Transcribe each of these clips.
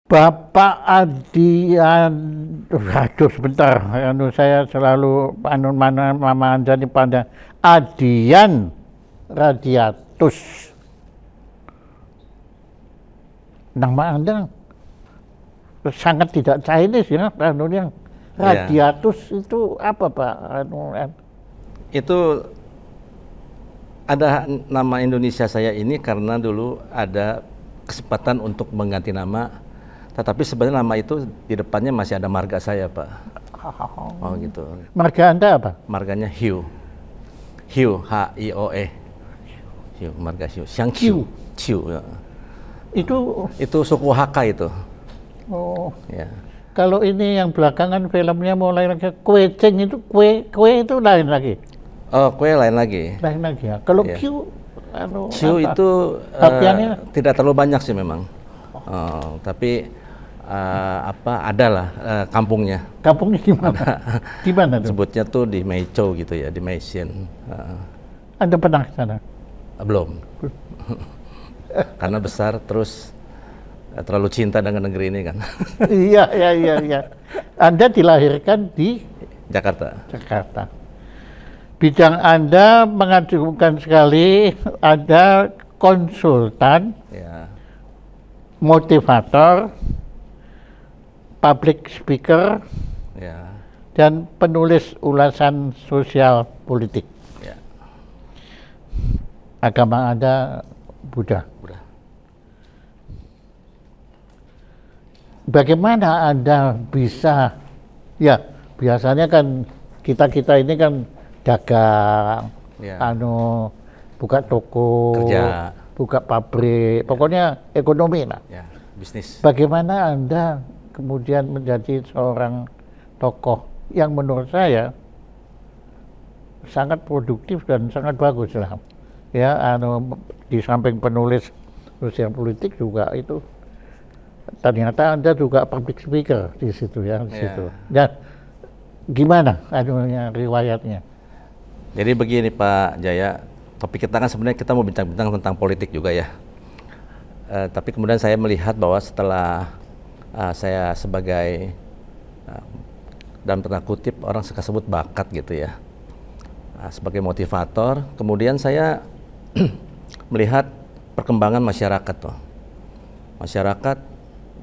Bapak Adian, aduh sebentar, saya selalu mana mama Anda ini pada Adian Radiatus. Nama Anda sangat tidak Chinese ya, yang Radiatus itu apa Pak? Itu ada nama Indonesia saya ini karena dulu ada kesempatan untuk mengganti nama. Tetapi sebenarnya nama itu di depannya masih ada marga saya, Pak. Oh gitu. Marga Anda apa? Marganya Hiu. Hiu, H-I-O-E. Hiu, marga Hiu. Xiang Qiu. Qiu. Ya. Itu suku Hakka itu. Oh. Ya. Kalau ini yang belakangan filmnya mulai lagi Kuecing itu kue itu lain lagi. Oh, kue lain lagi. Lain lagi ya. Kalau Ya. Qiu Qiu itu tidak terlalu banyak sih memang. Tapi adalah kampungnya. Kampungnya di mana? Di mana tuh? Sebutnya tuh di Meizhou gitu ya, di Meixin. Anda pernah ke sana? Belum. Karena besar terus terlalu cinta dengan negeri ini kan. Iya. Anda dilahirkan di Jakarta. Jakarta. Bidang Anda mengagumkan sekali, ada konsultan, Ya. motivator, public speaker, Ya. dan penulis ulasan sosial politik. Ya. Agama Anda Buddha. Udah. Bagaimana Anda bisa, ya biasanya kan kita ini kan dagang, Ya. buka toko, Kerja. buka pabrik, pokoknya ekonomi lah. Ya, bisnis. Bagaimana Anda kemudian menjadi seorang tokoh yang menurut saya sangat produktif dan sangat bagus lah. Ya, di samping penulis sosial politik juga itu ternyata Anda juga public speaker di situ ya, di situ. Dan gimana riwayatnya? Jadi begini Pak Jaya, topik kita kan sebenarnya kita mau bincang-bincang tentang politik juga ya. Tapi kemudian saya melihat bahwa setelah saya sebagai dalam tanda kutip orang suka sebut bakat gitu ya, sebagai motivator, kemudian saya melihat perkembangan masyarakat tuh. Masyarakat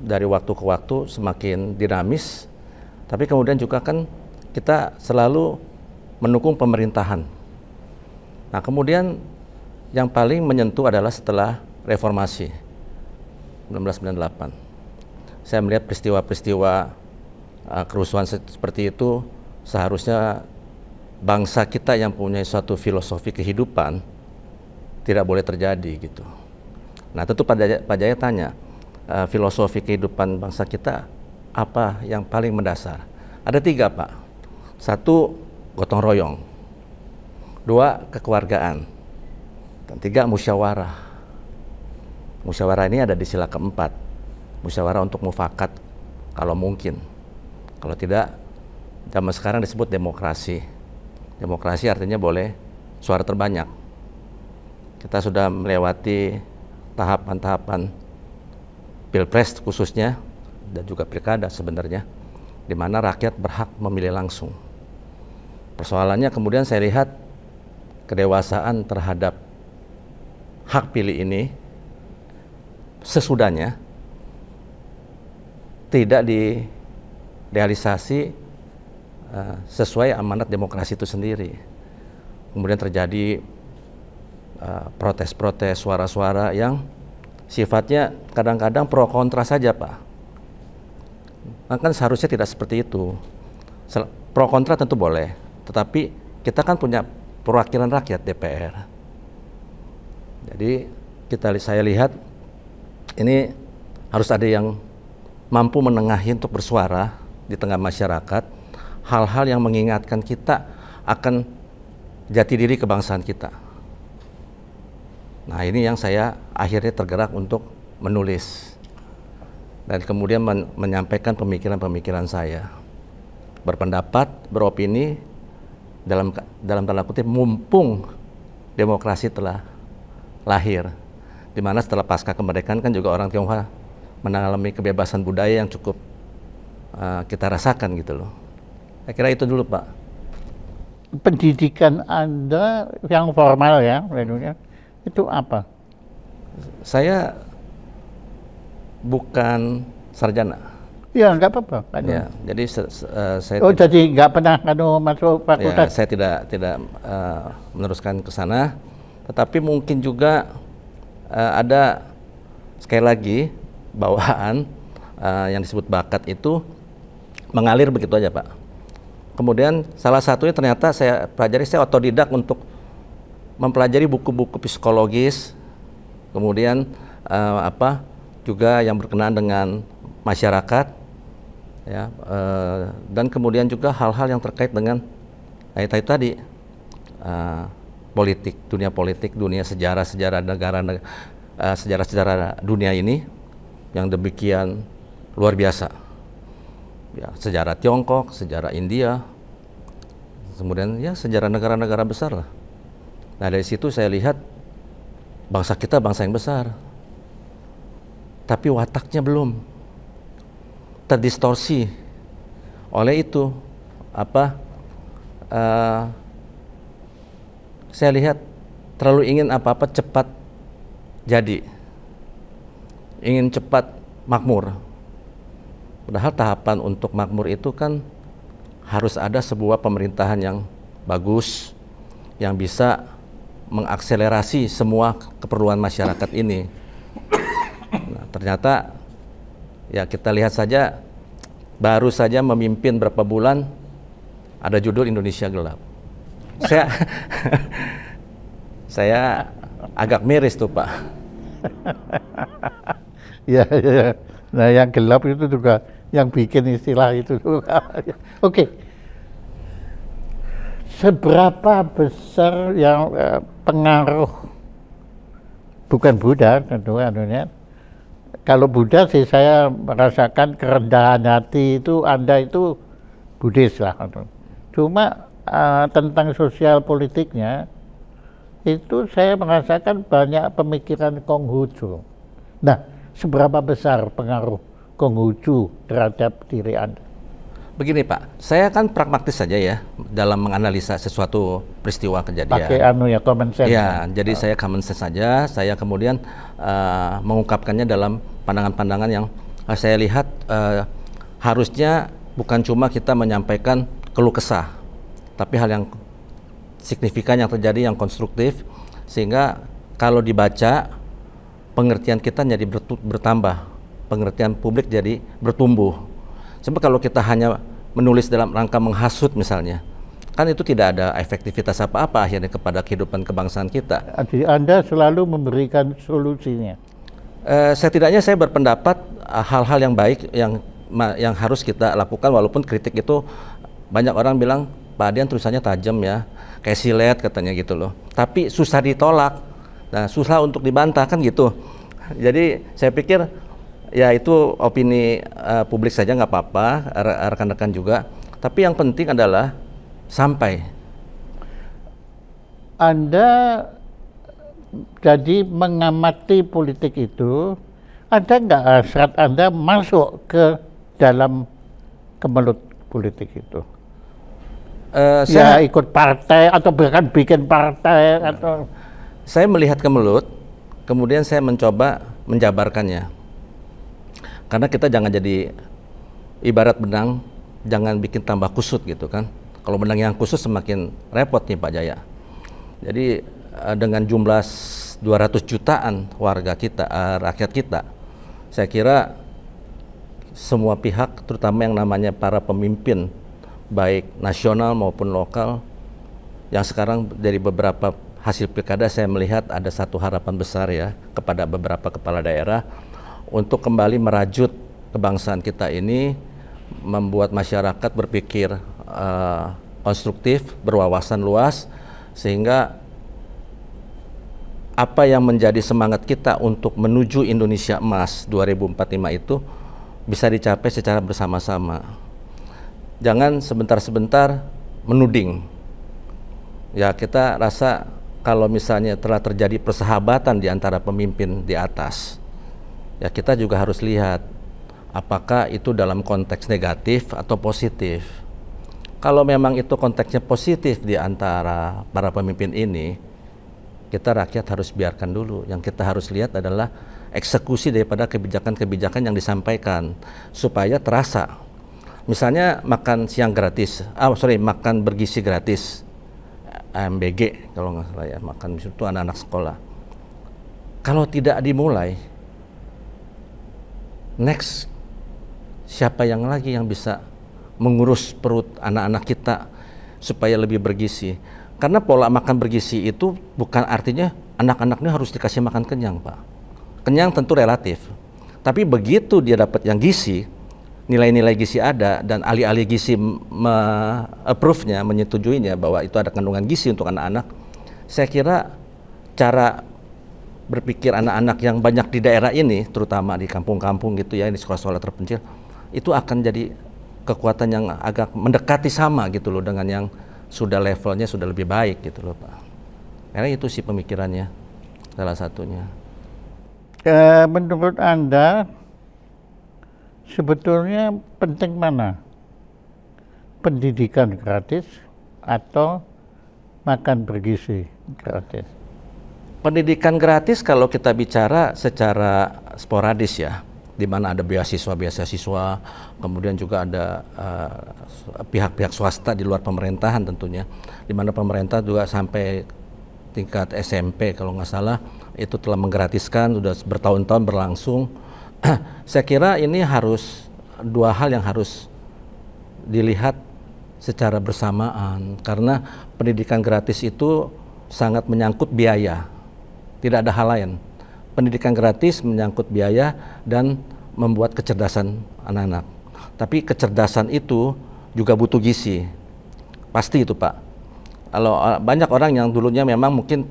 dari waktu ke waktu semakin dinamis, tapi kemudian juga kan kita selalu mendukung pemerintahan. Nah kemudian yang paling menyentuh adalah setelah reformasi 1998. Saya melihat peristiwa-peristiwa kerusuhan seperti itu, seharusnya bangsa kita yang punya suatu filosofi kehidupan tidak boleh terjadi gitu. Nah tentu Pak Jaya tanya, filosofi kehidupan bangsa kita apa yang paling mendasar? Ada 3 Pak. 1, gotong royong. 2, kekeluargaan. Dan 3, musyawarah. Musyawarah ini ada di sila keempat. Musyawarah untuk mufakat kalau mungkin. Kalau tidak, zaman sekarang disebut demokrasi. Demokrasi artinya boleh suara terbanyak. Kita sudah melewati tahapan-tahapan pilpres khususnya dan juga pilkada sebenarnya, di mana rakyat berhak memilih langsung. Persoalannya kemudian saya lihat kedewasaan terhadap hak pilih ini sesudahnya tidak direalisasi sesuai amanat demokrasi itu sendiri. Kemudian terjadi protes-protes, suara-suara yang sifatnya kadang-kadang pro kontra saja Pak. Nah, kan seharusnya tidak seperti itu. Pro kontra tentu boleh, tetapi kita kan punya perwakilan rakyat DPR. Jadi saya lihat ini harus ada yang mampu menengahi untuk bersuara di tengah masyarakat, hal-hal yang mengingatkan kita akan jati diri kebangsaan kita. Nah ini yang saya akhirnya tergerak untuk menulis dan kemudian menyampaikan pemikiran-pemikiran saya, berpendapat, beropini dalam tanda kutip mumpung demokrasi telah lahir, di mana setelah pasca kemerdekaan kan juga orang Tionghoa mengalami kebebasan budaya yang cukup kita rasakan gitu loh. Saya kira itu dulu, Pak. Pendidikan Anda yang formal ya, itu apa? Saya bukan sarjana. Ya nggak apa-apa. Ya, jadi saya jadi nggak pernah masuk ya, fakultas. saya tidak meneruskan ke sana, tetapi mungkin juga ada sekali lagi bawaan yang disebut bakat itu mengalir begitu aja, Pak. Kemudian salah satunya ternyata saya pelajari, saya otodidak untuk mempelajari buku-buku psikologis, kemudian juga yang berkenaan dengan masyarakat, ya, dan kemudian juga hal-hal yang terkait dengan tadi politik, dunia sejarah negara, sejarah dunia ini yang demikian luar biasa. Ya, sejarah Tiongkok, sejarah India, kemudian ya sejarah negara-negara besar lah. Nah, dari situ saya lihat bangsa kita bangsa yang besar, tapi wataknya belum terdistorsi oleh itu. Saya lihat terlalu ingin apa-apa cepat jadi, ingin cepat makmur. Padahal tahapan untuk makmur itu kan harus ada sebuah pemerintahan yang bagus, yang bisa mengakselerasi semua keperluan masyarakat ini. Nah, ternyata ya kita lihat saja, baru saja memimpin berapa bulan ada judul Indonesia Gelap. Saya agak miris tuh, Pak. Ya. Nah, yang gelap itu juga yang bikin istilah itu. Oke. Seberapa besar yang pengaruh, bukan Buddha tentu anunya. Kalau Buddha sih saya merasakan kerendahan hati itu Anda itu Buddhis lah. Cuma tentang sosial politiknya itu saya merasakan banyak pemikiran Konghucu. Nah, seberapa besar pengaruh Konghucu terhadap diri Anda? Begini, Pak, saya kan pragmatis saja ya dalam menganalisa sesuatu peristiwa kejadian. Pakai common sense. Ya, jadi saya common sense saja. Saya kemudian mengungkapkannya dalam pandangan-pandangan yang saya lihat harusnya bukan cuma kita menyampaikan keluh kesah, tapi hal yang signifikan yang terjadi, yang konstruktif, sehingga kalau dibaca pengertian kita jadi bertambah, pengertian publik jadi bertumbuh. Sebab kalau kita hanya menulis dalam rangka menghasut misalnya, kan itu tidak ada efektivitas apa-apa akhirnya kepada kehidupan kebangsaan kita. Jadi Anda selalu memberikan solusinya. Setidaknya saya berpendapat hal-hal yang baik yang harus kita lakukan, walaupun kritik itu banyak orang bilang, Pak Adian tulisannya tajam ya, kayak silet katanya gitu loh. Tapi susah ditolak. Nah, susah untuk dibantah kan gitu. Jadi saya pikir ya itu opini publik saja nggak apa-apa, rekan-rekan juga. Tapi yang penting adalah sampai. Anda jadi mengamati politik itu, ada nggak hasrat Anda masuk ke dalam kemelut politik itu? Saya ikut partai atau bahkan bikin partai atau... Saya melihat kemelut, kemudian saya mencoba menjabarkannya. Karena kita jangan jadi ibarat benang, jangan bikin tambah kusut gitu kan. Kalau benang yang kusut semakin repot nih Pak Jaya. Jadi dengan jumlah 200 jutaan warga kita, rakyat kita, saya kira semua pihak, terutama yang namanya para pemimpin, baik nasional maupun lokal, yang sekarang dari beberapa hasil pilkada saya melihat ada satu harapan besar ya kepada beberapa kepala daerah untuk kembali merajut kebangsaan kita ini, membuat masyarakat berpikir konstruktif, berwawasan luas, sehingga apa yang menjadi semangat kita untuk menuju Indonesia Emas 2045 itu bisa dicapai secara bersama-sama. Jangan sebentar-sebentar menuding. Ya, kita rasa kalau misalnya telah terjadi persahabatan di antara pemimpin di atas, ya kita juga harus lihat apakah itu dalam konteks negatif atau positif. Kalau memang itu konteksnya positif di antara para pemimpin ini, kita rakyat harus biarkan dulu. Yang kita harus lihat adalah eksekusi daripada kebijakan-kebijakan yang disampaikan supaya terasa. Misalnya makan siang gratis, makan bergizi gratis, AMBG kalau nggak salah ya, makan itu anak-anak sekolah. Kalau tidak dimulai, next siapa yang lagi yang bisa mengurus perut anak-anak kita supaya lebih bergizi? Karena pola makan bergizi itu bukan artinya anak-anak ini harus dikasih makan kenyang, Pak. Kenyang tentu relatif. Tapi begitu dia dapat yang gizi, nilai-nilai gizi ada, dan ahli-ahli gizi approve-nya, menyetujuinya bahwa itu ada kandungan gizi untuk anak-anak, saya kira cara berpikir anak-anak yang banyak di daerah ini, terutama di kampung-kampung gitu ya, di sekolah-sekolah terpencil, itu akan jadi kekuatan yang agak mendekati sama gitu loh dengan yang sudah levelnya sudah lebih baik gitu loh, Pak. Karena itu sih pemikirannya, salah satunya. Menurut Anda, sebetulnya penting mana? Pendidikan gratis atau makan bergizi gratis? Pendidikan gratis kalau kita bicara secara sporadis ya, di mana ada beasiswa, kemudian juga ada pihak-pihak swasta di luar pemerintahan tentunya, di mana pemerintah juga sampai tingkat SMP kalau nggak salah itu telah menggratiskan, sudah bertahun-tahun berlangsung. Saya kira ini harus dua hal yang harus dilihat secara bersamaan, karena pendidikan gratis itu sangat menyangkut biaya. Tidak ada hal lain. Pendidikan gratis menyangkut biaya dan membuat kecerdasan anak-anak. Tapi kecerdasan itu juga butuh gizi. Pasti itu, Pak. Kalau banyak orang yang dulunya memang mungkin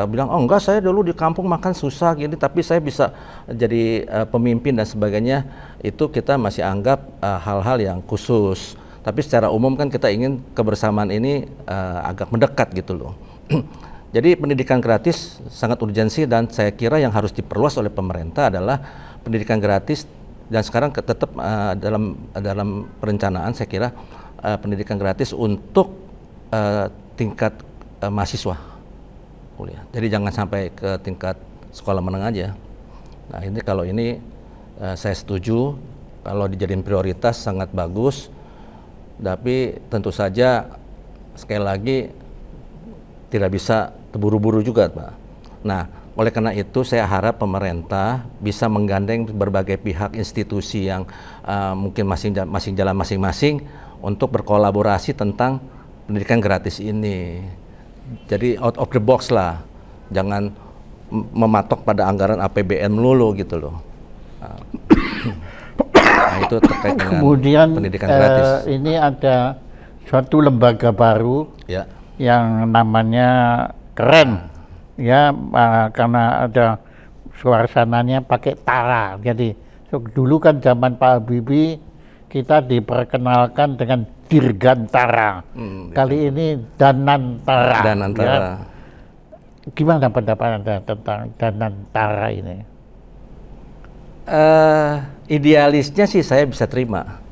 bilang, oh enggak, saya dulu di kampung makan susah gini, tapi saya bisa jadi pemimpin dan sebagainya. Itu kita masih anggap hal-hal yang khusus. Tapi secara umum kan kita ingin kebersamaan ini agak mendekat gitu loh. Jadi pendidikan gratis sangat urgensi, dan saya kira yang harus diperluas oleh pemerintah adalah pendidikan gratis, dan sekarang tetap dalam perencanaan saya kira pendidikan gratis untuk tingkat mahasiswa kuliah. Jadi jangan sampai ke tingkat sekolah menengah aja. Nah ini kalau ini saya setuju, kalau dijadiin prioritas sangat bagus, tapi tentu saja sekali lagi tidak bisa terburu-buru juga, Pak. Nah, oleh karena itu saya harap pemerintah bisa menggandeng berbagai pihak, institusi yang mungkin masing jalan masing-masing untuk berkolaborasi tentang pendidikan gratis ini. Jadi out of the box lah, jangan mematok pada anggaran APBN melulu gitu loh. Nah, itu terkait dengan kemudian pendidikan gratis. Ini ada suatu lembaga baru Ya. yang namanya keren ya, karena ada suasananya pakai tara. Jadi dulu kan zaman Pak Habibie kita diperkenalkan dengan Dirgantara. Kali ini Danantara. Danantara. Ya. Gimana pendapat Anda tentang Danantara ini? Idealisnya sih saya bisa terima,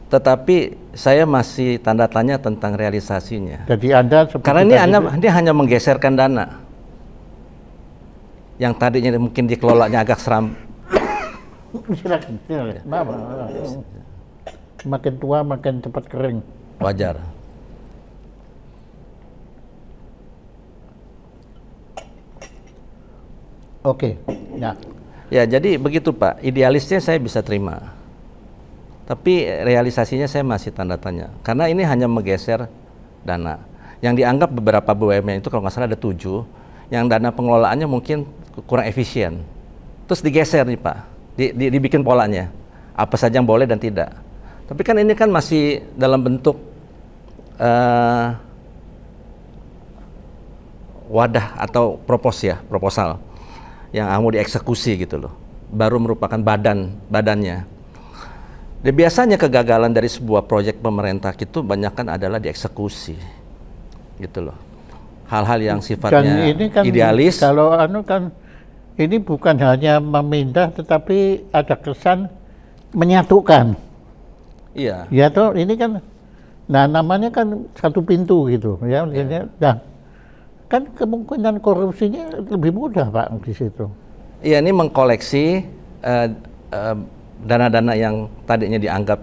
tetapi saya masih tanda tanya tentang realisasinya. Jadi Anda karena ini hanya menggeserkan dana yang tadinya mungkin dikelolanya agak seram. Silakan. Maaf. Makin tua makin cepat kering. Wajar. Oke. Ya. Ya, jadi begitu Pak. Idealisnya saya bisa terima. Tapi realisasinya saya masih tanda tanya. Karena ini hanya menggeser dana. Yang dianggap beberapa BUMN itu kalau nggak salah ada 7, yang dana pengelolaannya mungkin kurang efisien. Terus digeser nih Pak, dibikin polanya. Apa saja yang boleh dan tidak. Tapi kan ini kan masih dalam bentuk wadah atau proposal yang mau dieksekusi gitu loh. Baru merupakan badannya. Dan biasanya kegagalan dari sebuah proyek pemerintah itu banyak kan adalah dieksekusi, gitu loh. Hal-hal yang sifatnya ini kan idealis. Kalau kan ini bukan hanya memindah, tetapi ada kesan menyatukan. Iya. Ya toh, ini kan, nah namanya kan satu pintu gitu, ya. Nah, kan kemungkinan korupsinya lebih mudah Pak di situ. Iya, ini mengkoleksi dana-dana yang tadinya dianggap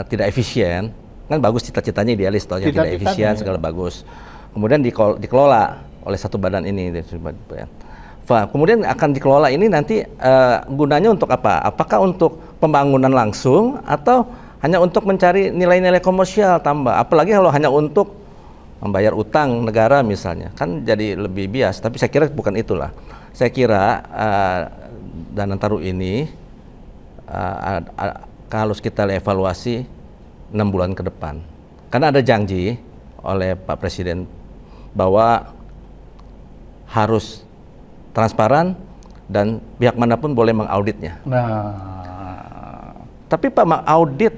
tidak efisien, kan bagus cita-citanya idealis, toh yang tidak efisien segala bagus. Kemudian dikelola oleh satu badan ini. Kemudian akan dikelola ini nanti gunanya untuk apa? Apakah untuk pembangunan langsung atau hanya untuk mencari nilai-nilai komersial tambah? Apalagi kalau hanya untuk membayar utang negara misalnya, kan jadi lebih bias. Tapi saya kira bukan itulah. Saya kira dana taruh ini harus kita evaluasi 6 bulan ke depan. Karena ada janji oleh Pak Presiden bahwa harus transparan dan pihak manapun boleh mengauditnya. Tapi Pak, audit,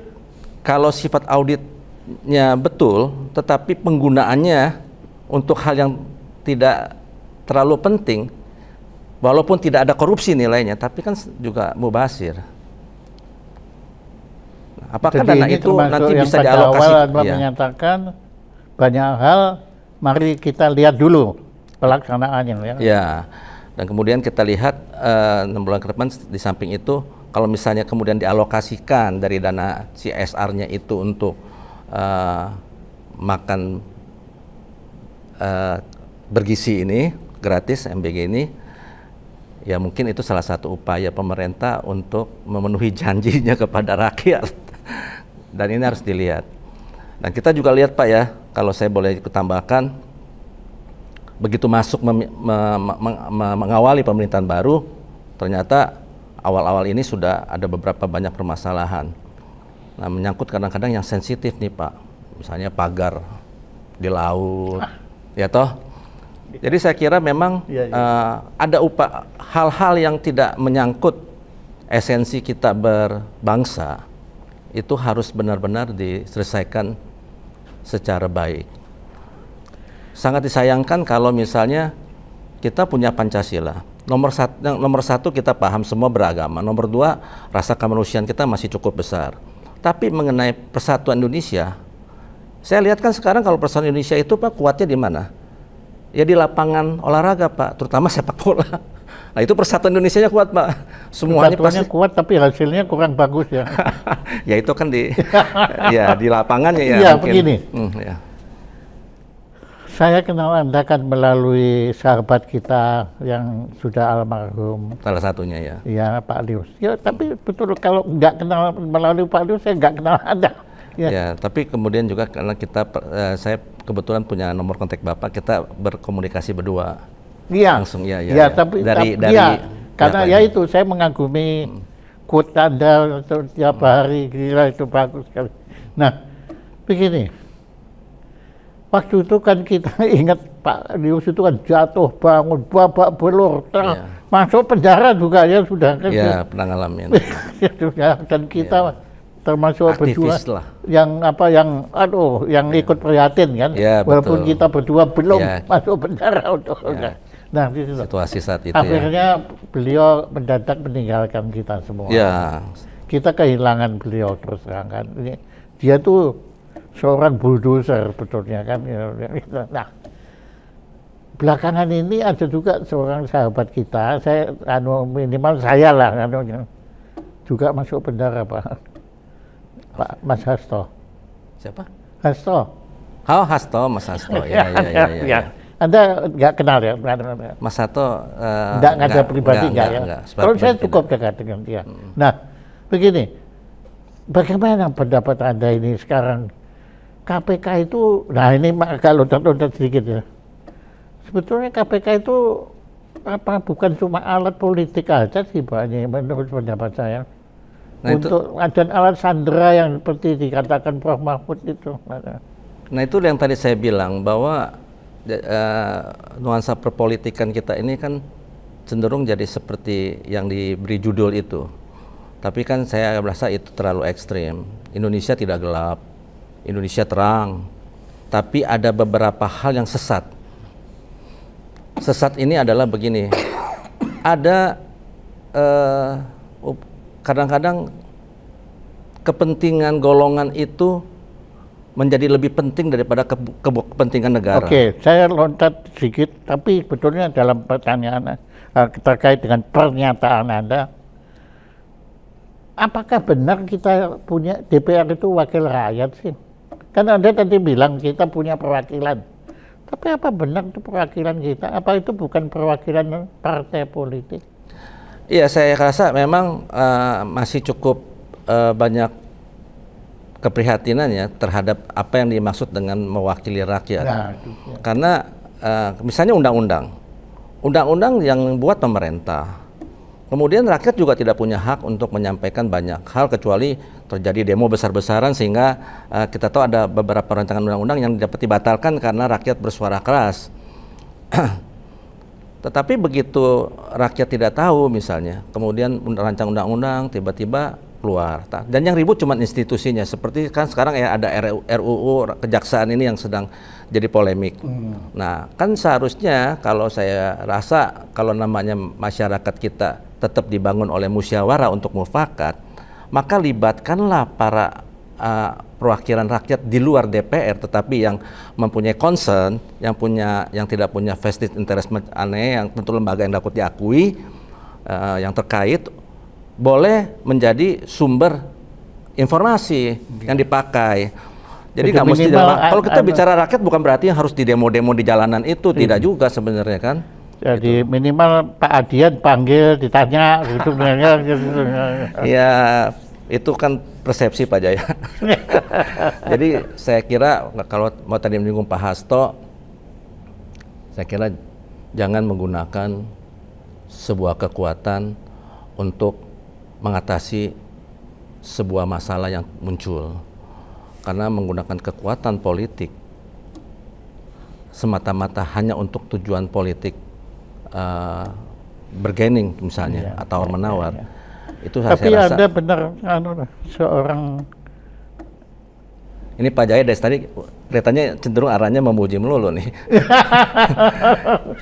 kalau sifat auditnya betul, tetapi penggunaannya untuk hal yang tidak terlalu penting, walaupun tidak ada korupsi nilainya, tapi kan juga mubazir. Apakah jadi dana itu nanti bisa dialokasi? Menyatakan banyak hal, mari kita lihat dulu pelaksanaannya. Ya, dan kemudian kita lihat 6 bulan ke depan. Di samping itu, kalau misalnya kemudian dialokasikan dari dana CSR-nya itu untuk makan bergizi ini, gratis MBG ini, ya mungkin itu salah satu upaya pemerintah untuk memenuhi janjinya kepada rakyat. Dan ini harus dilihat. Dan kita juga lihat Pak ya, kalau saya boleh tambahkan, begitu masuk mengawali pemerintahan baru, ternyata awal-awal ini sudah ada beberapa banyak permasalahan. Nah, menyangkut kadang-kadang yang sensitif nih Pak, misalnya pagar di laut, ya toh. Jadi saya kira memang ada hal-hal yang tidak menyangkut esensi kita berbangsa, itu harus benar-benar diselesaikan secara baik. Sangat disayangkan kalau misalnya kita punya Pancasila. Nomor satu kita paham semua beragama. Nomor 2, rasa kemanusiaan kita masih cukup besar. Tapi mengenai persatuan Indonesia, saya lihat kan sekarang kalau persatuan Indonesia itu Pak, kuatnya di mana? Ya di lapangan olahraga Pak, terutama sepak bola. Nah itu persatuan Indonesia-nya kuat Pak. Semuanya pasti kuat, tapi hasilnya kurang bagus ya. Ya itu kan di ya di lapangannya ya. Iya mungkin. Begini. Ya. Saya kenal Anda kan melalui sahabat kita yang sudah almarhum. Salah satunya ya. Iya Pak Lius. Ya tapi betul, kalau nggak kenal melalui Pak Lius saya nggak kenal Anda. Ya, tapi kemudian juga karena saya kebetulan punya nomor kontak Bapak, kita berkomunikasi berdua. Iya. Langsung ya. Tapi karena ya itu saya mengagumi quote Anda tiap hari, gila itu bagus sekali. Nah, begini. Waktu itu kan kita ingat Pak Lius itu kan jatuh bangun, babak belur, masuk penjara juga ya sudah kan. Ya, pernah ngalamin. Dan kita termasuk berdua yang ikut prihatin kan, walaupun betul. Kita berdua belum masuk penjara untuk nah di situ. Situasi saat itu akhirnya beliau mendadak meninggalkan kita semua. Kita kehilangan beliau terus terang kan. Dia tuh seorang bulldozer betulnya kan. Nah, belakangan ini ada juga seorang sahabat kita, saya minimal saya lah juga masuk penjara Pak Mas Hasto. Siapa? Hasto. Oh, Hasto, Mas Hasto. Ya. Anda nggak kenal ya? Mas Hasto nggak ada pribadi nggak ya? Kalau saya cukup dekat dengan dia. Nah, begini, bagaimana pendapat Anda ini sekarang? KPK itu, nah ini agak loncat-loncat sedikit ya. Sebetulnya KPK itu bukan cuma alat politik aja sih Pak, menurut pendapat saya. Nah, untuk ada alat sandera yang seperti dikatakan Prof. Mahfud itu. Nah itu yang tadi saya bilang bahwa nuansa perpolitikan kita ini kan cenderung jadi seperti yang diberi judul itu. Tapi kan saya merasa itu terlalu ekstrim. Indonesia tidak gelap, Indonesia terang. Tapi ada beberapa hal yang sesat. Sesat ini adalah begini, ada kadang-kadang kepentingan golongan itu menjadi lebih penting daripada kepentingan negara. Oke, saya loncat sedikit, tapi sebetulnya dalam pertanyaan terkait dengan pernyataan Anda, apakah benar kita punya DPR itu wakil rakyat sih? Kan Anda tadi bilang kita punya perwakilan, tapi apa benar itu perwakilan kita? Apa itu bukan perwakilan partai politik? Iya, saya rasa memang masih cukup banyak keprihatinannya terhadap apa yang dimaksud dengan mewakili rakyat. Nah, karena misalnya undang-undang yang buat pemerintah, kemudian rakyat juga tidak punya hak untuk menyampaikan banyak hal kecuali terjadi demo besar-besaran sehingga kita tahu ada beberapa rancangan undang-undang yang dapat dibatalkan karena rakyat bersuara keras. Tetapi begitu rakyat tidak tahu misalnya, kemudian rancang undang-undang tiba-tiba keluar. Dan yang ribut cuma institusinya, seperti kan sekarang ya ada RUU kejaksaan ini yang sedang jadi polemik. Nah, kan seharusnya kalau saya rasa kalau namanya masyarakat kita tetap dibangun oleh musyawarah untuk mufakat, maka libatkanlah para perwakilan rakyat di luar DPR, tetapi yang mempunyai concern, yang tidak punya vested interest aneh, yang tentu lembaga yang dapat diakui, yang terkait, boleh menjadi sumber informasi yang dipakai. Jadi nggak mesti kalau kita bicara rakyat bukan berarti yang harus di demo-demo di jalanan itu, tidak juga sebenarnya kan. Jadi gitu. Minimal Pak Adian panggil, ditanya gitu. Ya itu kan persepsi Pak Jaya. Jadi saya kira kalau mau tadi menyinggung Pak Hasto, saya kira jangan menggunakan sebuah kekuatan untuk mengatasi sebuah masalah yang muncul, karena menggunakan kekuatan politik semata-mata hanya untuk tujuan politik bargaining misalnya, atau menawar. Itu tapi saya rasa. Ada benar seorang ini Pak Jaya dari tadi kelihatannya cenderung arahnya memuji melulu nih.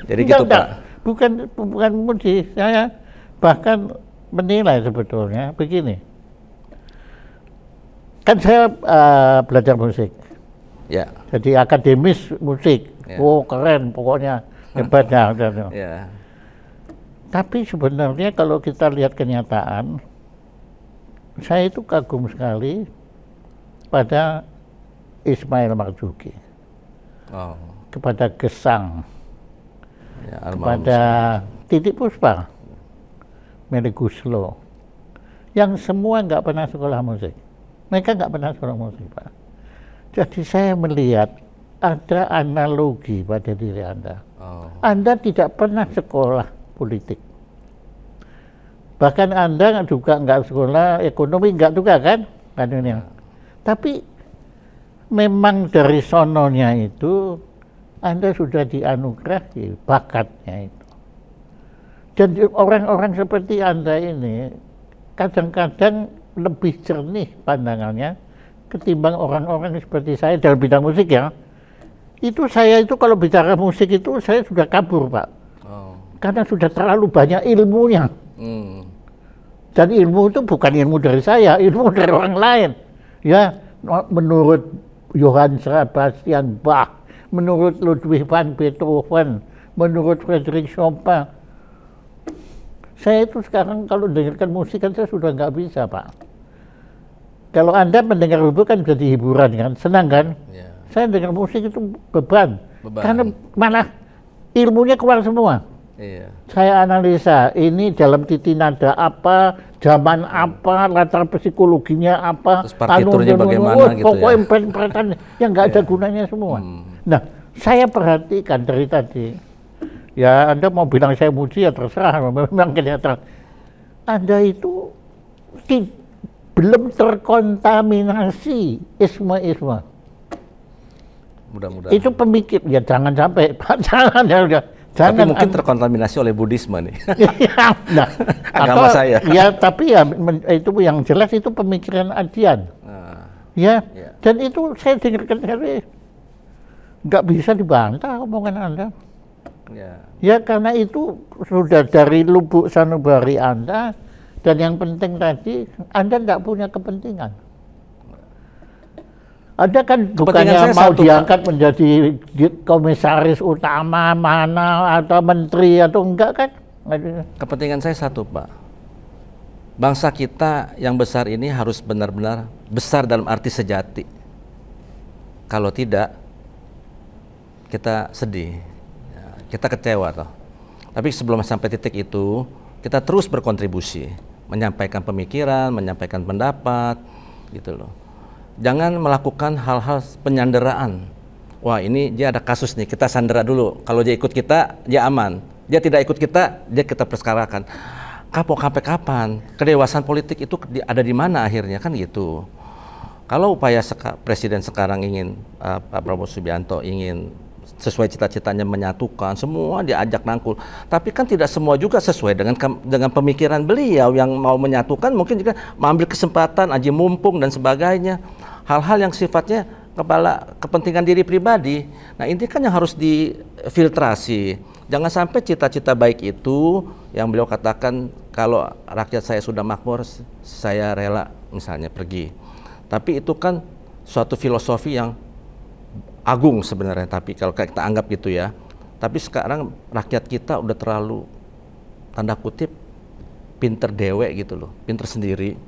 Jadi gitu Pak. Bukan memuji, saya bahkan menilai sebetulnya begini. Kan saya belajar musik. Ya. Jadi akademis musik. Ya. Oh keren, pokoknya hebatnya. Ya. Tapi sebenarnya kalau kita lihat kenyataan, saya itu kagum sekali pada Ismail Marzuki, kepada Gesang, ya, kepada Titiek Puspa, Melly Goeslaw, yang semua nggak pernah sekolah musik. Mereka nggak pernah sekolah musik, Pak. Jadi saya melihat ada analogi pada diri Anda. Anda tidak pernah sekolah politik. Bahkan Anda juga nggak sekolah ekonomi, nggak juga kan? Tapi memang dari sononya itu Anda sudah dianugerahi bakatnya itu. Dan orang-orang seperti Anda ini kadang-kadang lebih jernih pandangannya ketimbang orang-orang seperti saya dalam bidang musik ya. Saya itu kalau bicara musik itu saya sudah kabur Pak. Karena sudah terlalu banyak ilmunya. Dan ilmu itu bukan ilmu dari saya, ilmu dari orang lain. Ya, menurut Johann Sebastian Bach, menurut Ludwig van Beethoven, menurut Frédéric Chopin. Saya itu sekarang kalau dengarkan musik kan saya sudah nggak bisa Pak. Kalau Anda mendengar itu kan jadi hiburan kan, senang kan? Yeah. Saya dengar musik itu beban. Karena malah ilmunya keluar semua. Yeah. Saya analisa ini dalam titi nada apa, zaman apa, latar psikologinya apa, terus partiturnya bagaimana gitu pokoknya perasaan yang nggak ada gunanya semua. Nah, saya perhatikan dari tadi. Ya, Anda mau bilang saya muji ya terserah, memang kelihatan. Anda itu belum terkontaminasi isme-isme. Mudah-mudahan. Itu pemikir, ya jangan sampai, Pak, jangan ya udah. Tapi mungkin terkontaminasi oleh Buddhisme nih. Nah, agama saya. Ya, tapi ya itu yang jelas itu pemikiran Adian. Ya, dan itu saya dengarkan nggak bisa dibantah omongan Anda. Ya karena itu sudah dari lubuk sanubari Anda, dan yang penting tadi Anda tidak punya kepentingan. Anda kan bukannya mau diangkat Pak, menjadi komisaris utama mana atau menteri atau enggak kan? Kepentingan saya satu, Pak. Bangsa kita yang besar ini harus benar-benar besar dalam arti sejati. Kalau tidak, kita sedih, kita kecewa toh. Tapi sebelum sampai titik itu, kita terus berkontribusi, menyampaikan pemikiran, menyampaikan pendapat, gitu loh. Jangan melakukan hal-hal penyanderaan. Wah, ini dia ada kasus nih, kita sandera dulu. Kalau dia ikut kita, dia aman. Dia tidak ikut kita, dia kita perkarakan. Kapok sampai kapan? Kedewasaan politik itu ada di mana akhirnya, kan gitu. Kalau upaya Presiden sekarang ingin, Pak Prabowo Subianto ingin sesuai cita-citanya menyatukan, semua diajak nangkul. Tapi kan tidak semua juga sesuai dengan pemikiran beliau. Yang mau menyatukan mungkin juga mengambil kesempatan, aji mumpung dan sebagainya. Hal-hal yang sifatnya kepentingan diri pribadi. Nah, ini kan yang harus difiltrasi. Jangan sampai cita-cita baik itu yang beliau katakan, kalau rakyat saya sudah makmur, saya rela misalnya pergi. Tapi itu kan suatu filosofi yang agung sebenarnya, tapi kalau kita anggap gitu ya. Tapi sekarang rakyat kita udah terlalu, tanda kutip, pinter dewe gitu loh, pinter sendiri.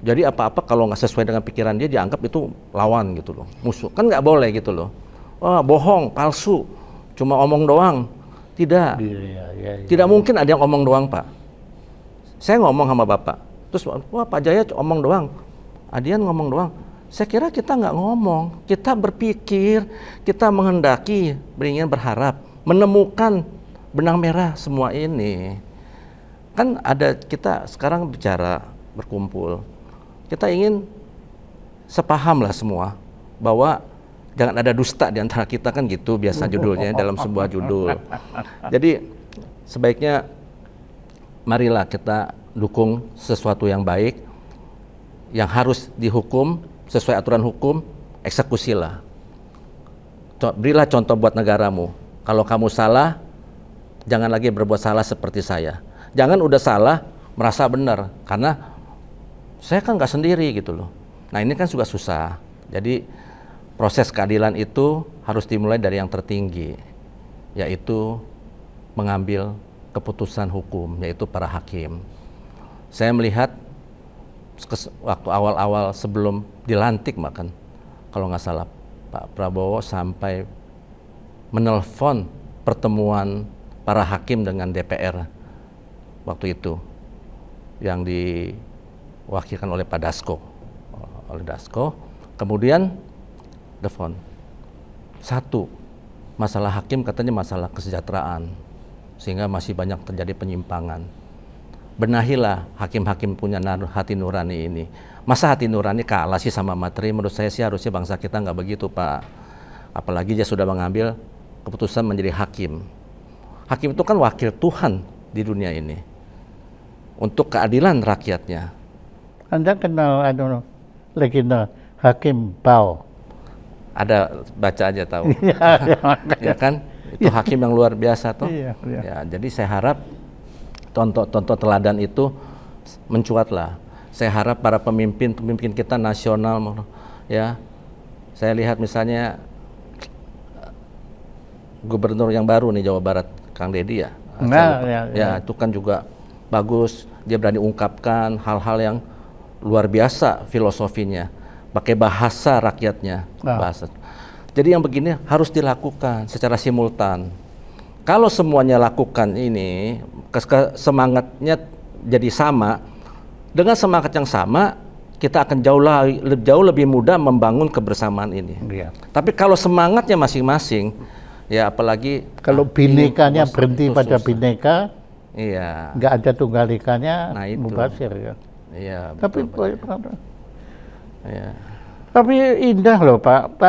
Jadi apa-apa kalau nggak sesuai dengan pikiran dia, dianggap itu lawan gitu loh, musuh. Kan nggak boleh gitu loh. Wah, bohong, palsu, cuma omong doang. Tidak, tidak mungkin ada yang omong doang, Pak. Saya ngomong sama Bapak, terus wah Pak Jaya omong doang, Adian ngomong doang. Saya kira kita nggak ngomong, kita berpikir, kita menghendaki, beringin berharap, menemukan benang merah semua ini. Kan ada, kita sekarang bicara, berkumpul, kita ingin sepaham lah semua, bahwa jangan ada dusta di antara kita, kan gitu biasa judulnya dalam sebuah judul. Jadi sebaiknya marilah kita dukung sesuatu yang baik, yang harus dihukum sesuai aturan hukum, eksekusilah. Berilah contoh buat negaramu. Kalau kamu salah, jangan lagi berbuat salah seperti saya. Jangan udah salah merasa benar, karena saya kan nggak sendiri gitu loh. Nah, ini kan juga susah. Jadi proses keadilan itu harus dimulai dari yang tertinggi, yaitu mengambil keputusan hukum, yaitu para hakim. Saya melihat waktu awal-awal sebelum dilantik, makan kalau nggak salah Pak Prabowo sampai menelpon pertemuan para hakim dengan DPR waktu itu, yang diwakilkan oleh Pak Dasko, kemudian telepon. Satu, masalah hakim katanya masalah kesejahteraan, sehingga masih banyak terjadi penyimpangan. Benahilah hakim-hakim punya hati nurani ini. Masa hati nurani kalah sih sama materi? Menurut saya sih harusnya bangsa kita nggak begitu, Pak. Apalagi dia sudah mengambil keputusan menjadi hakim. Hakim itu kan wakil Tuhan di dunia ini untuk keadilan rakyatnya. Anda kenal legenda Hakim Bao? Ada, baca aja tahu. Ya kan, itu hakim yang luar biasa toh. Ya, jadi saya harap contoh teladan itu mencuatlah. Saya harap para pemimpin kita nasional, ya, saya lihat misalnya gubernur yang baru nih Jawa Barat, Kang Deddy ya. Ya, itu kan juga bagus. Dia berani ungkapkan hal-hal yang luar biasa filosofinya. Pakai bahasa rakyatnya, bahasa. Jadi yang begini harus dilakukan secara simultan. Kalau semuanya lakukan ini, semangatnya jadi sama. Dengan semangat yang sama, kita akan jauh lebih mudah membangun kebersamaan ini. Tapi kalau semangatnya masing-masing, ya apalagi kalau binekanya berhenti pada bineka, iya, nggak ada tunggal ikanya, nah itu mubazir ya. Iya. Tapi ya. Tapi indah loh Pak.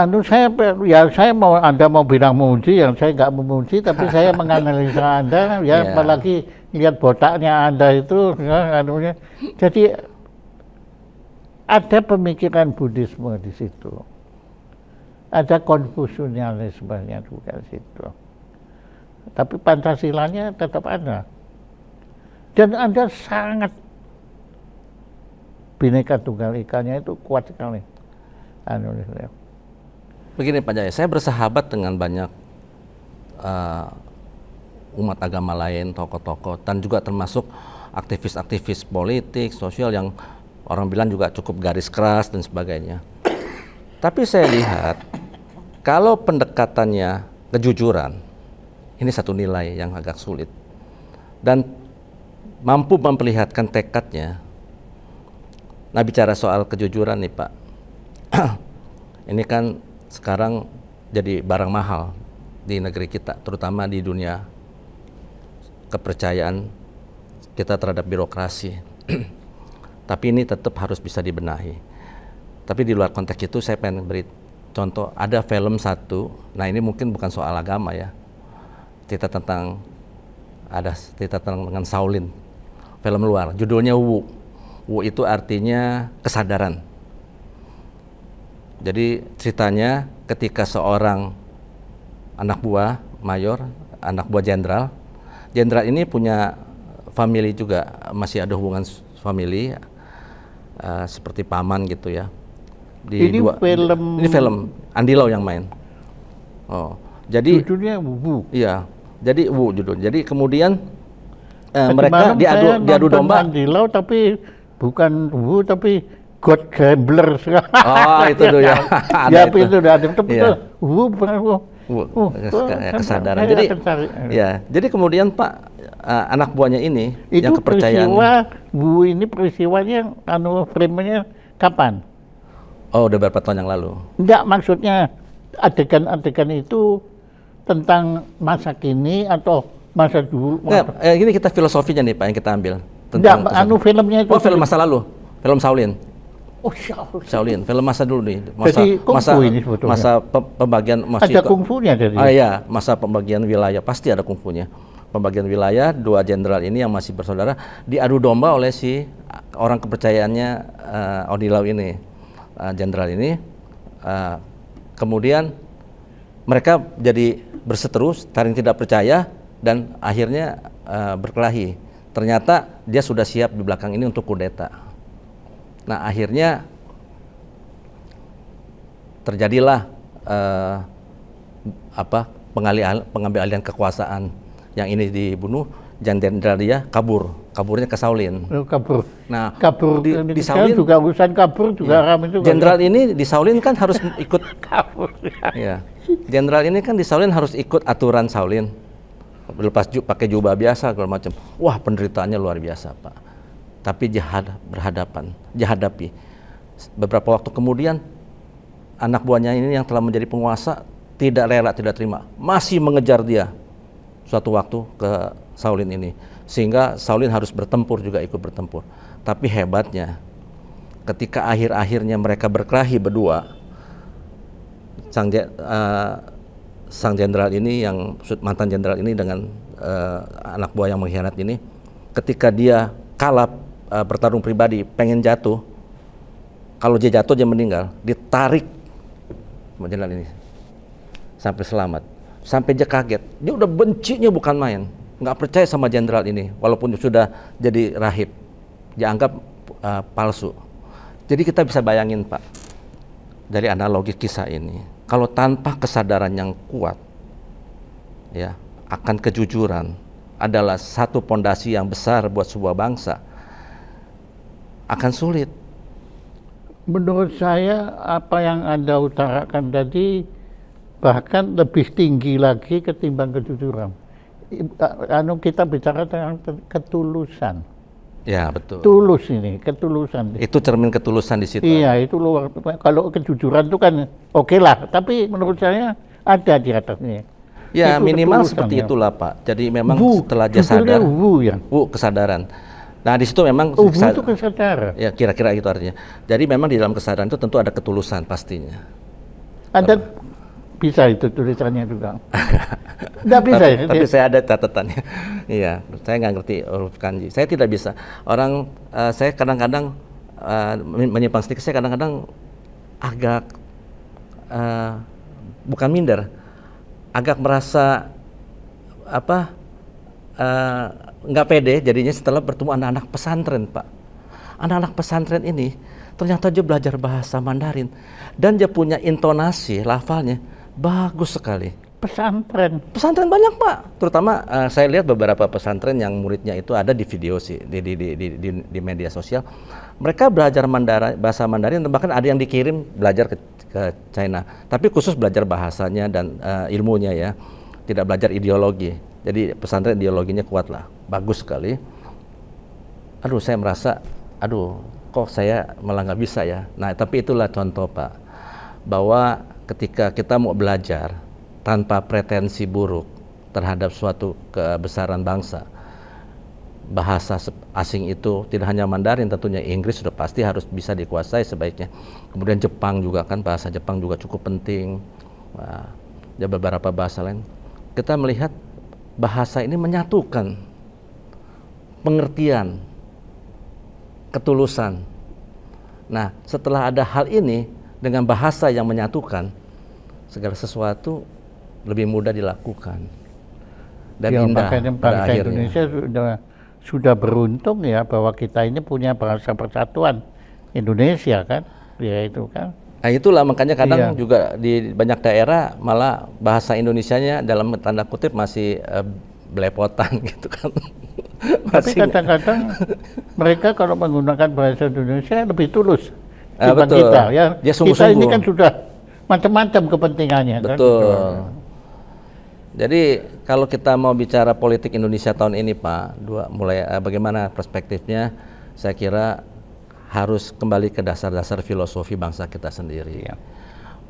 Saya mau Anda mau bilang memuji, yang saya nggak memuji, tapi saya menganalisa Anda ya, apalagi lihat botaknya Anda itu, ya, jadi ada pemikiran Buddhisme di situ, ada konfusianismenya juga di situ. tapi Pancasilanya tetap ada. Dan Anda sangat Bhinneka Tunggal Ikanya itu kuat sekali. Begini Pak Jaya, saya bersahabat dengan banyak umat agama lain, tokoh-tokoh, dan juga termasuk aktivis-aktivis politik, sosial yang orang bilang juga cukup garis keras dan sebagainya. Tapi saya lihat, kalau pendekatannya kejujuran, ini satu nilai yang agak sulit. Dan mampu memperlihatkan tekadnya. Nah, bicara soal kejujuran nih Pak, ini kan sekarang jadi barang mahal di negeri kita, terutama di dunia kepercayaan kita terhadap birokrasi. Tapi ini tetap harus bisa dibenahi. Tapi di luar konteks itu saya pengen beri contoh, ada film satu, nah ini mungkin bukan soal agama ya, cerita tentang dengan Shaolin, film luar, judulnya Wu. Wu itu artinya kesadaran. Jadi ceritanya ketika seorang anak buah mayor, anak buah jenderal ini punya family juga, masih ada hubungan family seperti paman gitu ya. Ini film Andi Lau yang main. Oh, jadi judulnya Wu. Iya, jadi Wu judul. Jadi kemudian mereka diadu domba. Andi Lau tapi bukan Wu tapi God Gambler. Oh, itu tuh ya. Ya, itu udah ada betul. Wu bukan Wu. Kesadaran. Jadi ya, jadi kemudian Pak, anak buahnya ini itu yang kepercayaan. Wu ini peristiwanya frame-nya kapan? Oh, udah berapa tahun yang lalu? Enggak, maksudnya adegan-adegan itu tentang masa kini atau masa dulu? Ini kita filosofinya nih Pak yang kita ambil. Enggak, filmnya itu. Oh, film masa lalu, film Shaolin. Oh, Shaolin, film masa dulu nih. Masa pembagian masih ada kungfunya dari. Ah iya, masa pembagian wilayah pasti ada kungfunya. Pembagian wilayah, dua jenderal ini yang masih bersaudara diadu domba oleh si orang kepercayaannya Andi Lau ini. Jenderal ini, kemudian mereka jadi berseteru, saling tidak percaya, dan akhirnya berkelahi. Ternyata dia sudah siap di belakang ini untuk kudeta. Nah, akhirnya terjadilah pengambil alihan kekuasaan. Yang ini dibunuh, jenderal dia kaburnya ke Shaolin. Kabur. Nah, kabur di Shaolin juga urusan kabur juga ramai juga. Jenderal ini di Shaolin kan harus ikut kabur. Ya. Jenderal ini kan di Shaolin harus ikut aturan Shaolin. Lepas pakai jubah biasa segala macam. Wah, penderitaannya luar biasa, Pak. Tapi dihadapi. Beberapa waktu kemudian anak buahnya ini yang telah menjadi penguasa tidak rela, tidak terima, masih mengejar dia. Suatu waktu ke Shaolin ini, sehingga Shaolin harus bertempur juga, ikut bertempur. Tapi hebatnya, ketika akhir-akhirnya mereka berkelahi berdua, sang jenderal ini, yang mantan jenderal ini dengan anak buah yang mengkhianat ini, ketika dia kalah bertarung pribadi, pengen jatuh, kalau dia jatuh dia meninggal, ditarik jenderal ini sampai selamat. Sampai dia kaget, dia udah bencinya bukan main, nggak percaya sama jenderal ini, walaupun sudah jadi rahib, dia anggap palsu. Jadi kita bisa bayangin Pak, dari analogi kisah ini, kalau tanpa kesadaran yang kuat, ya, akan kejujuran adalah satu pondasi yang besar buat sebuah bangsa, akan sulit. Menurut saya apa yang Anda utarakan tadi bahkan lebih tinggi lagi ketimbang kejujuran. Kita bicara tentang ketulusan. Ya, betul. Tulus ini, ketulusan. Itu cermin ketulusan di situ. Iya, itu luar. Kalau kejujuran itu kan oke lah, tapi menurut saya ada di atasnya. Ya, itu minimal seperti itulah Pak. Jadi memang setelah dia sadar, kesadaran. Nah, di situ memang itu kesadaran. Ya, kira-kira itu artinya. Jadi memang di dalam kesadaran itu tentu ada ketulusan pastinya. Ada bisa itu tulisannya juga. Nggak bisa ya? Tapi saya ada catatannya. Iya, saya nggak ngerti huruf kanji. Saya tidak bisa. Saya kadang-kadang menyimpang sedikit. Saya kadang-kadang agak bukan minder, agak merasa nggak pede jadinya setelah bertemu anak-anak pesantren, Pak. Anak-anak pesantren ini ternyata dia belajar bahasa Mandarin dan dia punya intonasi, lafalnya bagus sekali. Pesantren banyak, Pak. Terutama saya lihat beberapa pesantren yang muridnya itu ada di video sih di media sosial. Mereka belajar bahasa Mandarin, bahkan ada yang dikirim belajar ke China. Tapi khusus belajar bahasanya dan ilmunya ya, tidak belajar ideologi. Jadi pesantren ideologinya kuat lah, bagus sekali. Aduh, saya merasa, kok saya malah nggak bisa ya. Nah, tapi itulah contoh, Pak, bahwa ketika kita mau belajar tanpa pretensi buruk terhadap suatu kebesaran bangsa, bahasa asing itu tidak hanya Mandarin, tentunya Inggris sudah pasti harus bisa dikuasai sebaiknya. Kemudian Jepang juga kan, bahasa Jepang juga cukup penting. Ya beberapa bahasa lain. Kita melihat bahasa ini menyatukan pengertian, ketulusan. Nah, setelah ada hal ini dengan bahasa yang menyatukan, segala sesuatu lebih mudah dilakukan dan ya, indah makanya pada bangsa akhirnya. Indonesia sudah beruntung ya bahwa kita ini punya bahasa persatuan Indonesia kan, ya itu kan. Nah, itulah makanya kadang Iya. juga di banyak daerah malah bahasa Indonesianya dalam tanda kutip masih belepotan gitu kan. Tapi kadang-kadang mereka kalau menggunakan bahasa Indonesia lebih tulus dibanding betul. kita ya. Dia Kita sungguh-sungguh. ini kan sudah macam-macam kepentingannya kan. Betul. Jadi kalau kita mau bicara politik Indonesia tahun ini, Pak, mulai bagaimana perspektifnya, saya kira harus kembali ke dasar-dasar filosofi bangsa kita sendiri. Ya.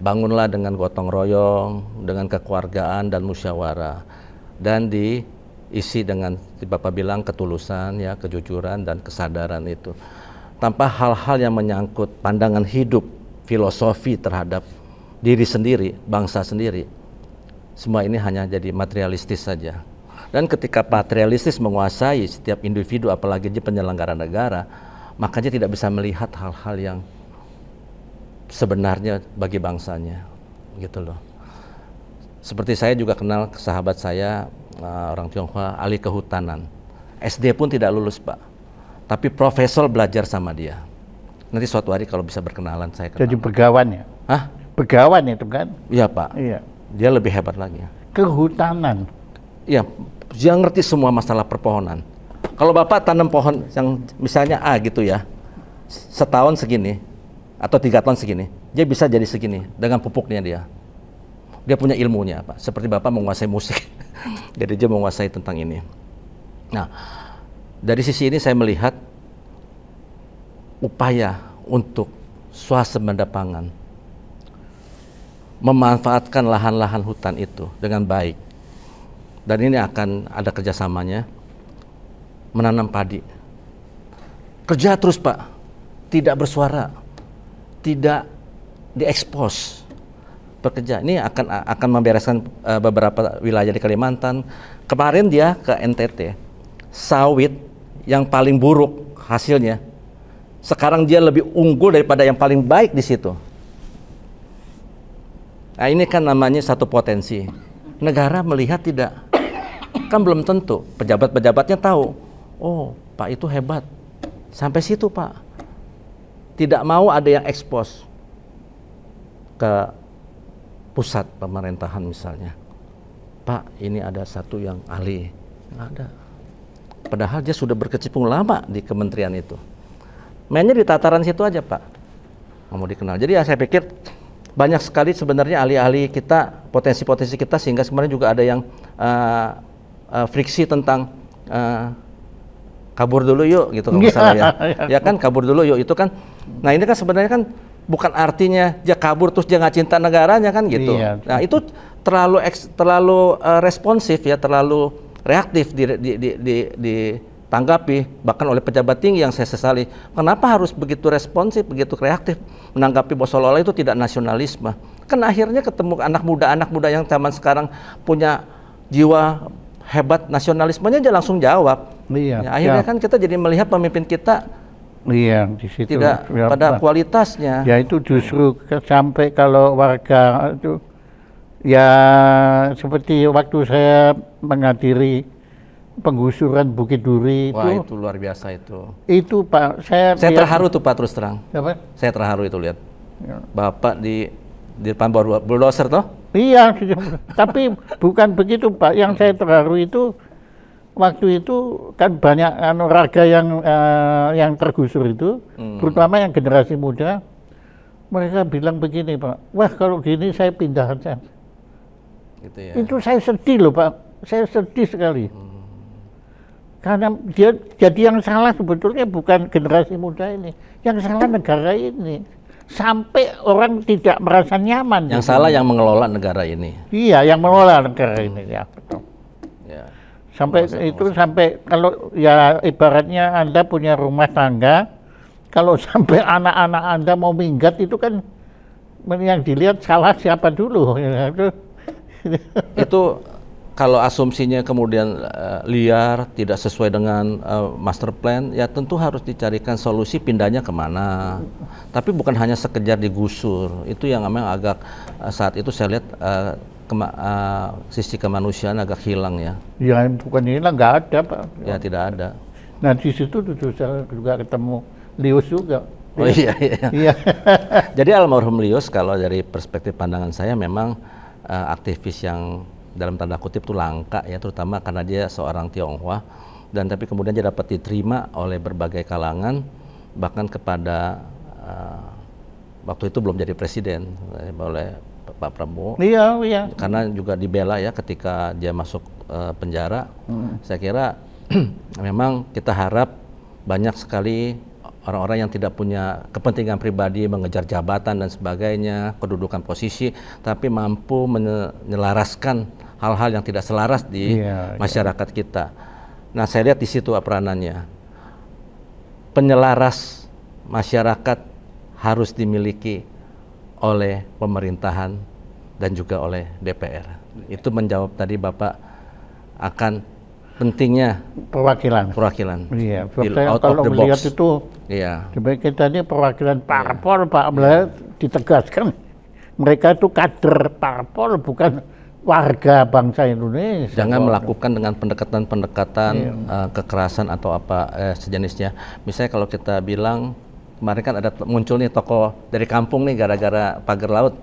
Bangunlah dengan gotong royong, dengan kekeluargaan dan musyawarah, dan diisi dengan Bapak bilang ketulusan, ya, kejujuran dan kesadaran itu. Tanpa hal-hal yang menyangkut pandangan hidup, filosofi terhadap diri sendiri, bangsa sendiri. Semua ini hanya jadi materialistis saja. Dan ketika materialistis menguasai setiap individu, apalagi di penyelenggara negara, makanya tidak bisa melihat hal-hal yang sebenarnya bagi bangsanya, gitu loh. Seperti saya juga kenal sahabat saya, orang Tionghoa, ahli kehutanan. SD pun tidak lulus, Pak. Tapi profesor belajar sama dia. Nanti suatu hari kalau bisa berkenalan, saya kenal. Jadi begawan ya. Hah? Begawan itu kan. Iya, Pak. Iya. Dia lebih hebat lagi. Kehutanan. Iya, dia ngerti semua masalah perpohonan. Kalau Bapak tanam pohon yang misalnya A gitu ya, setahun segini atau 3 tahun segini, dia bisa jadi segini dengan pupuknya dia. Dia punya ilmunya, Pak. Seperti Bapak menguasai musik, jadi dia menguasai tentang ini. Nah, dari sisi ini saya melihat upaya untuk swasembada pangan, memanfaatkan lahan-lahan hutan itu dengan baik. Dan ini akan ada kerjasamanya, menanam padi. Kerja terus, Pak, tidak bersuara, tidak diekspos, bekerja. Ini akan membereskan beberapa wilayah di Kalimantan. Kemarin dia ke NTT, sawit yang paling buruk hasilnya, sekarang dia lebih unggul daripada yang paling baik di situ. Nah, ini kan namanya satu potensi. Negara melihat tidak, kan belum tentu. Pejabat-pejabatnya tahu, oh Pak itu hebat, sampai situ Pak. Tidak mau ada yang ekspos ke pusat pemerintahan misalnya. Pak, ini ada satu yang ahli, nggak ada. Padahal dia sudah berkecimpung lama di kementerian itu. Mainnya di tataran situ aja Pak, nggak mau dikenal. Jadi ya saya pikir banyak sekali sebenarnya ahli-ahli kita, potensi-potensi kita, sehingga sebenarnya juga ada yang friksi tentang kabur dulu yuk gitu kalau misalnya ya. Ya kan, kabur dulu yuk itu kan. Nah ini kan sebenarnya kan bukan artinya dia kabur terus dia nggak cinta negaranya kan gitu. Iya. Nah itu terlalu responsif ya, terlalu reaktif ditanggapi bahkan oleh pejabat tinggi yang saya sesali. Kenapa harus begitu responsif, begitu reaktif menanggapi bahwa seolah-olah itu tidak nasionalisme? Kan akhirnya ketemu anak muda yang zaman sekarang punya jiwa hebat nasionalismenya aja langsung jawab. Iya. Ya, akhirnya kan kita jadi melihat pemimpin kita di situ tidak pada kualitasnya. Ya itu justru sampai kalau warga itu Ya seperti waktu saya menghadiri penggusuran Bukit Duri Wah, itu itu luar biasa itu. itu Pak, saya Saya lihat- terharu tuh Pak, terus terang. apa? Saya terharu itu lihat. Ya. Bapak di depan bulldozer toh? Iya, tapi bukan begitu Pak. Yang saya terharu itu waktu itu kan banyak warga yang tergusur itu, terutama yang generasi muda. Mereka bilang begini Pak, wah kalau gini saya pindah aja. Gitu ya. Itu saya sedih loh Pak, saya sedih sekali. Karena dia jadi yang salah sebetulnya bukan generasi muda ini, yang salah negara ini. Sampai orang tidak merasa nyaman. Yang salah yang mengelola negara ini. Iya, yang mengelola negara ini ya betul. Ya. Sampai sampai kalau ya ibaratnya Anda punya rumah tangga, kalau sampai anak-anak Anda mau minggat itu kan yang dilihat salah siapa dulu. Itu kalau asumsinya kemudian liar, tidak sesuai dengan master plan, ya tentu harus dicarikan solusi pindahnya kemana. Tapi bukan hanya sekedar digusur. Itu yang memang agak saat itu saya lihat sisi kemanusiaan agak hilang ya. Ya bukan hilang, nggak ada Pak. Ya tidak ada. Nah di situ saya juga ketemu Lius juga. Oh iya, iya. Iya. Jadi almarhum Lius kalau dari perspektif pandangan saya memang aktivis yang dalam tanda kutip itu langka ya, terutama karena dia seorang Tionghoa, dan tapi kemudian dia dapat diterima oleh berbagai kalangan, bahkan kepada waktu itu belum jadi presiden oleh Pak Prabowo. Iya, iya. Karena juga dibela ya ketika dia masuk penjara. Saya kira memang kita harap banyak sekali orang-orang yang tidak punya kepentingan pribadi, mengejar jabatan dan sebagainya, kedudukan posisi, tapi mampu menyelaraskan hal-hal yang tidak selaras di masyarakat kita. Nah, saya lihat di situ peranannya. Penyelaras masyarakat harus dimiliki oleh pemerintahan dan juga oleh DPR. Itu menjawab tadi Bapak akan pentingnya perwakilan. Iya, Out kalau of the melihat box. itu, Iya. kita ini perwakilan parpol, Pak, ditegaskan mereka itu kader parpol, bukan warga bangsa Indonesia. Jangan melakukan dengan pendekatan-pendekatan kekerasan atau apa sejenisnya. Misalnya kalau kita bilang kemarin kan ada muncul nih tokoh dari kampung nih gara-gara pagar laut,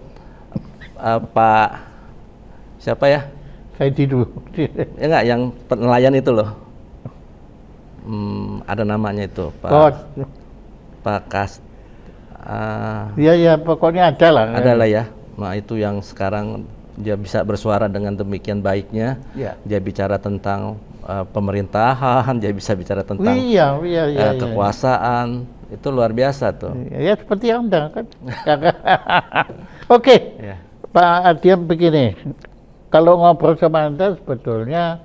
Pak siapa ya? Saya tidur. Ya nggak, yang nelayan itu loh. Ada namanya itu, Pak. Pak Kas. Iya, pokoknya ada lah. Ada lah ya. Nah itu yang sekarang dia bisa bersuara dengan demikian baiknya. Dia bicara tentang pemerintahan, dia bisa bicara tentang kekuasaan. Itu luar biasa tuh. Ya seperti Anda kan. Oke, Pak Adiam begini. Kalau ngobrol sama Anda sebetulnya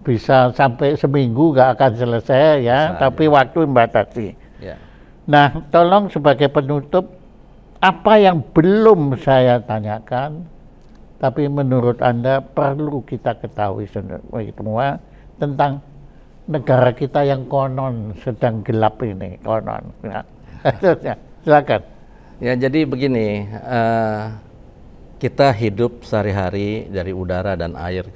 bisa sampai seminggu nggak akan selesai ya, tapi waktu membatasi. Nah, tolong sebagai penutup, apa yang belum saya tanyakan, tapi menurut Anda perlu kita ketahui semua tentang negara kita yang konon sedang gelap ini, konon. Ya. Silakan. Ya, jadi begini. Kita hidup sehari-hari dari udara dan air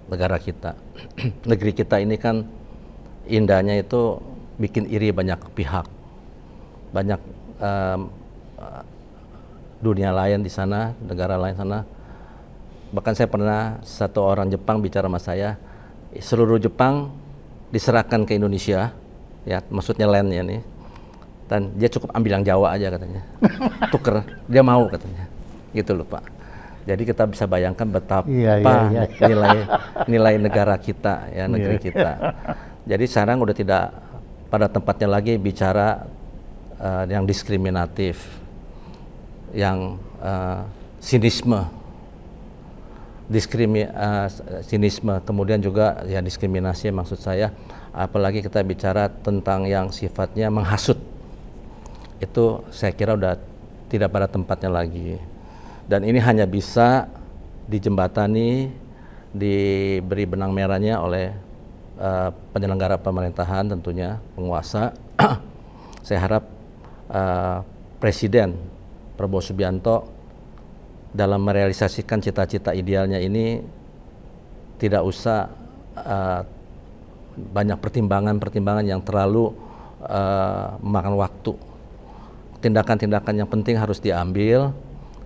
negara kita. Negeri kita ini kan indahnya itu bikin iri banyak pihak. Banyak dunia lain di sana, negara lain sana. Bahkan saya pernah satu orang Jepang bicara sama saya, seluruh Jepang diserahkan ke Indonesia, ya maksudnya landnya nih. Dan dia cukup ambil yang Jawa aja katanya. Tuker, dia mau katanya. Gitu loh Pak. Jadi kita bisa bayangkan betapa nilai negara kita ya, negeri kita. Jadi sekarang udah tidak pada tempatnya lagi bicara yang diskriminatif, yang sinisme, kemudian juga ya diskriminasi maksud saya. Apalagi kita bicara tentang yang sifatnya menghasut, itu saya kira udah tidak pada tempatnya lagi. Dan ini hanya bisa dijembatani, diberi benang merahnya oleh penyelenggara pemerintahan tentunya, penguasa. Saya harap Presiden Prabowo Subianto dalam merealisasikan cita-cita idealnya ini tidak usah banyak pertimbangan-pertimbangan yang terlalu memakan waktu. Tindakan-tindakan yang penting harus diambil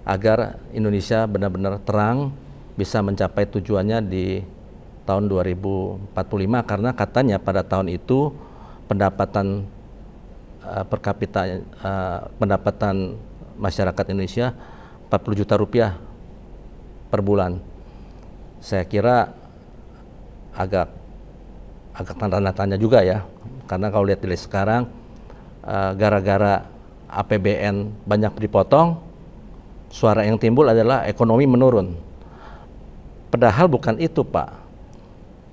agar Indonesia benar-benar terang bisa mencapai tujuannya di tahun 2045, karena katanya pada tahun itu pendapatan per kapita pendapatan masyarakat Indonesia 40 juta rupiah per bulan. Saya kira agak tanda tanya juga ya, karena kalau lihat dari sekarang gara-gara APBN banyak dipotong, suara yang timbul adalah ekonomi menurun. Padahal bukan itu, Pak.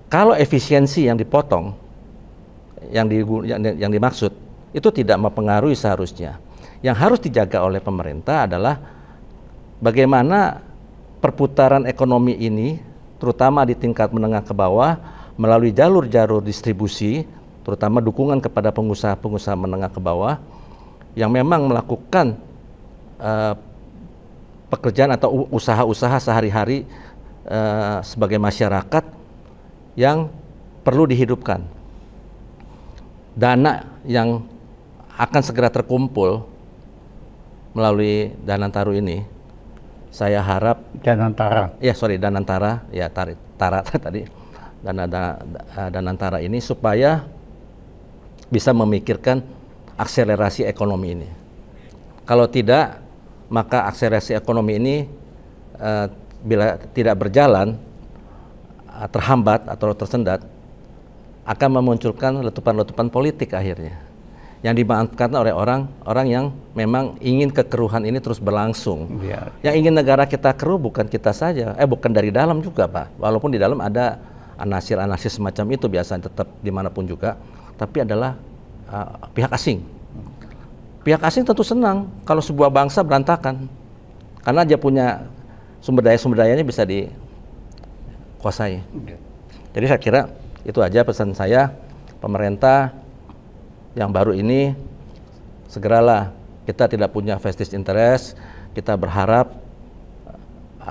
Kalau efisiensi yang dipotong, yang dimaksud, itu tidak mempengaruhi seharusnya. Yang harus dijaga oleh pemerintah adalah bagaimana perputaran ekonomi ini, terutama di tingkat menengah ke bawah, melalui jalur-jalur distribusi, terutama dukungan kepada pengusaha-pengusaha menengah ke bawah, yang memang melakukan pekerjaan atau usaha-usaha sehari-hari sebagai masyarakat yang perlu dihidupkan. Dana yang akan segera terkumpul melalui Danantara ini, saya harap Danantara. Ya, Danantara, ya Tara tadi. Danantara ini supaya bisa memikirkan akselerasi ekonomi ini. Kalau tidak, maka akselerasi ekonomi ini bila tidak berjalan, terhambat atau tersendat, akan memunculkan letupan-letupan politik akhirnya, yang dimanfaatkan oleh orang yang memang ingin kekeruhan ini terus berlangsung. Ya. Yang ingin negara kita keruh bukan kita saja, bukan dari dalam juga, Pak. Walaupun di dalam ada anasir-anasir semacam itu biasanya tetap dimanapun juga, tapi adalah pihak asing. Pihak asing tentu senang kalau sebuah bangsa berantakan, karena dia punya sumber dayanya bisa dikuasai. Jadi saya kira itu aja pesan saya, pemerintah yang baru ini segeralah, kita tidak punya vested interest, kita berharap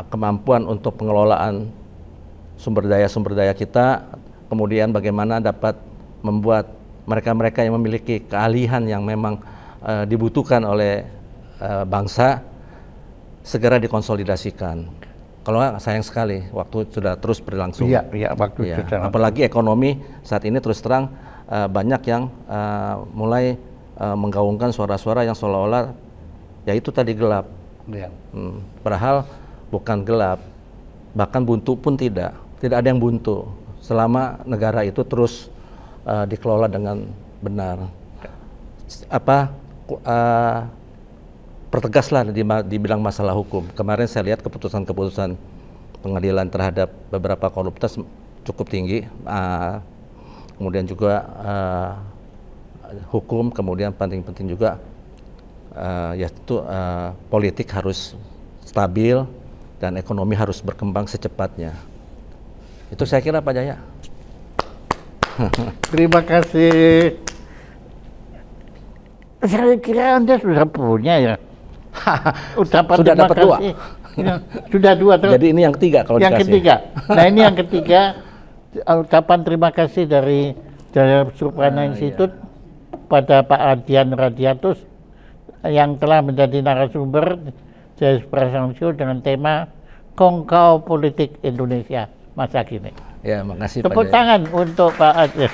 kemampuan untuk pengelolaan sumber daya kita, kemudian bagaimana dapat membuat mereka-mereka yang memiliki keahlian yang memang dibutuhkan oleh bangsa segera dikonsolidasikan. Kalau nggak, sayang sekali waktu sudah terus berlangsung. Iya, waktu sudah. Apalagi ekonomi saat ini terus terang banyak yang mulai menggaungkan suara-suara yang seolah-olah ya itu tadi gelap. Ya. Padahal bukan gelap, bahkan buntu pun tidak ada yang buntu selama negara itu terus dikelola dengan benar. Pertegaslah dibilang masalah hukum. Kemarin saya lihat keputusan-keputusan pengadilan terhadap beberapa koruptor cukup tinggi. Kemudian juga hukum, kemudian penting juga yaitu politik harus stabil dan ekonomi harus berkembang secepatnya. Itu saya kira, Pak Jaya. Terima kasih. Saya kira Anda sudah punya ya. Sudah dapat 2. Ya, sudah 2 terus. Jadi ini yang ketiga kalau yang dikasih. Ketiga. Nah ini yang ketiga, ucapan terima kasih dari Suprana Institute pada Pak Adian Radiatus yang telah menjadi narasumber Jayus Prasangso dengan tema Kongkau Politik Indonesia Masa Kini. Ya, makasih Tepuk Pak tangan untuk Pak Adian.